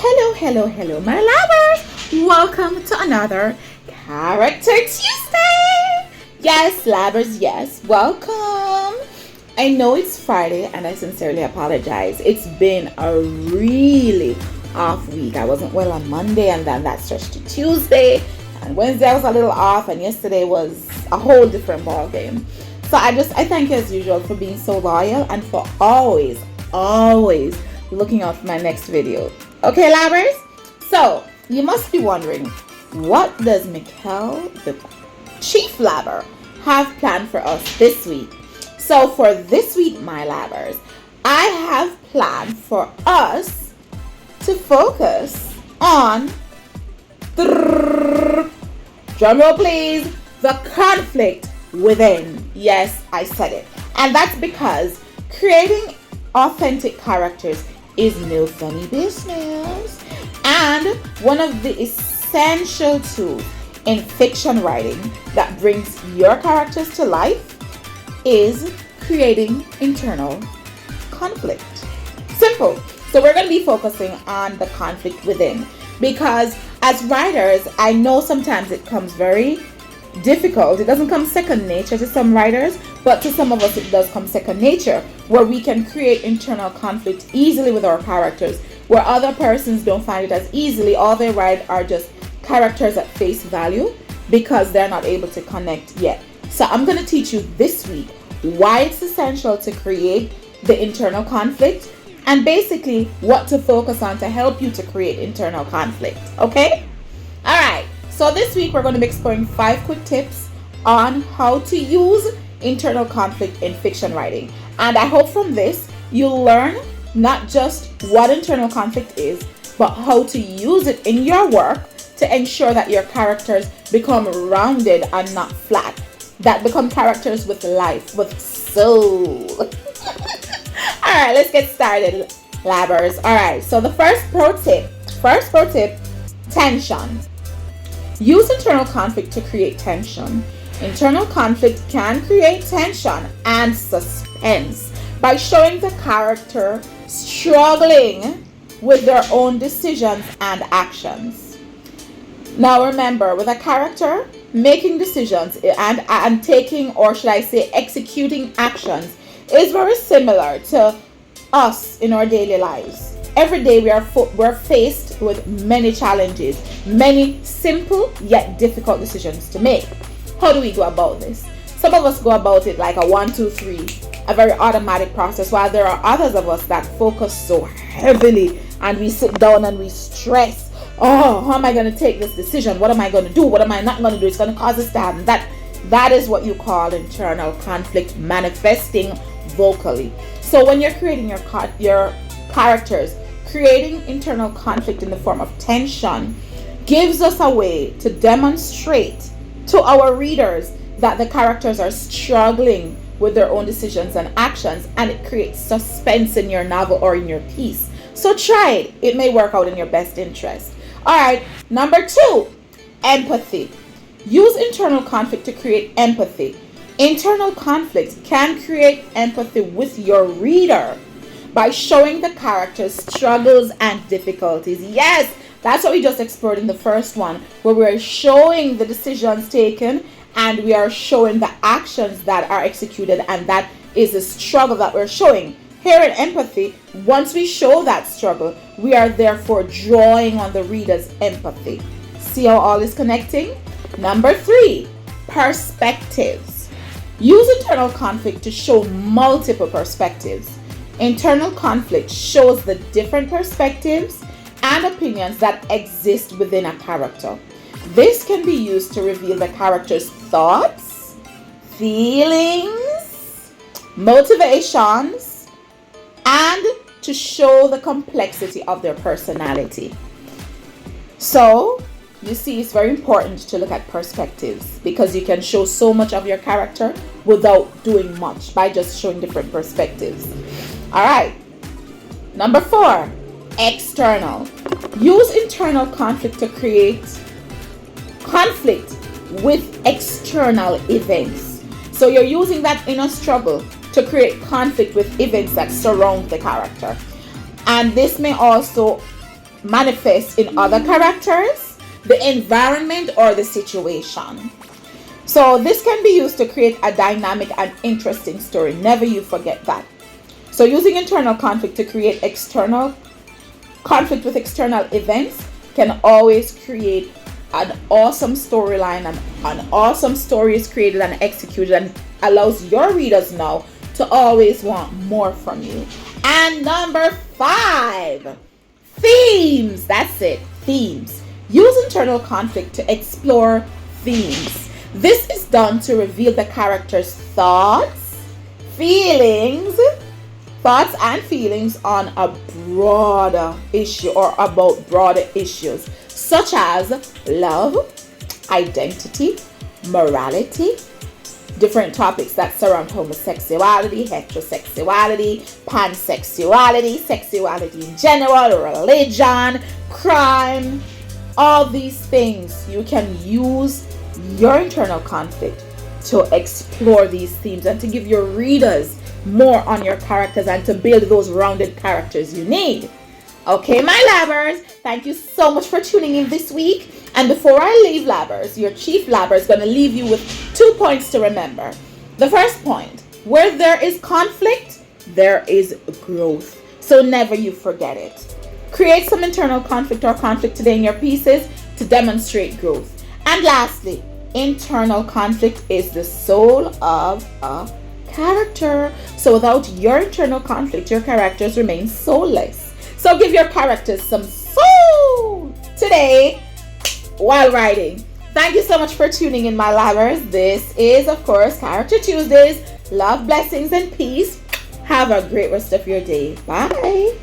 Hello, my lovers. Welcome to another Character Tuesday. Yes, lovers, yes. Welcome. I know it's Friday and I sincerely apologize. It's been a really off week. I wasn't well on Monday and then that stretched to Tuesday. And Wednesday I was a little off and yesterday was a whole different ball game. So I thank you as usual for being so loyal and for always looking out for my next video. Okay, lovers? So, you must be wondering, what does Mikkel, the chief labber, have planned for us this week? So, for this week, my labbers, I have planned for us to focus on, drumroll please, the conflict within. Yes, I said it. And that's because creating authentic characters is no funny business. And one of the essential tools in fiction writing that brings your characters to life is creating internal conflict. Simple. So we're going to be focusing on the conflict within, because as writers, I know sometimes it comes very difficult. It doesn't come second nature to some writers, but to some of us it does come second nature, where we can create internal conflict easily with our characters, where other persons don't find it as easily. All they write are just characters at face value because they're not able to connect yet. So I'm going to teach you this week why it's essential to create the internal conflict and basically what to focus on to help you to create internal conflict. Okay? All right. So this week we're going to be exploring 5 quick tips on how to use internal conflict in fiction writing. And I hope from this you'll learn not just what internal conflict is, but how to use it in your work to ensure that your characters become rounded and not flat. That become characters with life, with soul. Alright, let's get started, labbers. Alright, so the first pro tip, tension. Use internal conflict to create tension. Internal conflict can create tension and suspense by showing the character struggling with their own decisions and actions. Now remember, with a character making decisions and taking, or should I say executing actions, is very similar to us in our daily lives. Every day we're faced with many challenges, many simple yet difficult decisions to make. How do we go about this? Some of us go about it like a 1, 2, 3, a very automatic process, while there are others of us that focus so heavily and we sit down and we stress. Oh, how am I going to take this decision? What am I going to do? What am I not going to do? It's going to cause us to happen. That is what you call internal conflict manifesting vocally. So when you're creating your characters, creating internal conflict in the form of tension gives us a way to demonstrate to our readers that the characters are struggling with their own decisions and actions, and it creates suspense in your novel or in your piece. So try it. It may work out in your best interest. Alright, number 2, empathy. Use internal conflict to create empathy. Internal conflict can create empathy with your reader by showing the character's struggles and difficulties. Yes, that's what we just explored in the first one, where we're showing the decisions taken and we are showing the actions that are executed, and that is the struggle that we're showing. Here in empathy, once we show that struggle, we are therefore drawing on the reader's empathy. See how all is connecting? Number 3, perspectives. Use internal conflict to show multiple perspectives. Internal conflict shows the different perspectives and opinions that exist within a character. This can be used to reveal the character's thoughts, feelings, motivations, and to show the complexity of their personality. So, you see, it's very important to look at perspectives, because you can show so much of your character without doing much by just showing different perspectives. Alright, number 4, external. Use internal conflict to create conflict with external events. So you're using that inner struggle to create conflict with events that surround the character. And this may also manifest in other characters, the environment, or the situation. So this can be used to create a dynamic and interesting story. Never you forget that. So using internal conflict to create external conflict with external events can always create an awesome storyline, and an awesome story is created and executed and allows your readers now to always want more from you. And number 5, themes. That's it, themes. Use internal conflict to explore themes. This is done to reveal the character's thoughts and feelings on a broader issue or about broader issues such as love, identity, morality, different topics that surround homosexuality, heterosexuality, pansexuality, sexuality in general, religion, crime, all these things. You can use your internal conflict to explore these themes and to give your readers more on your characters and to build those rounded characters you need. Okay, my labbers, thank you so much for tuning in this week. And before I leave, labbers, your chief labber is going to leave you with 2 points to remember. The first point, where there is conflict, there is growth. So never you forget it. Create some internal conflict or conflict today in your pieces to demonstrate growth. And lastly, internal conflict is the soul of a character. So without your internal conflict, your characters remain soulless. So give your characters some soul today while writing. Thank you so much for tuning in, my lovers. This is, of course, Character Tuesdays. Love, blessings, and peace. Have a great rest of your day. Bye.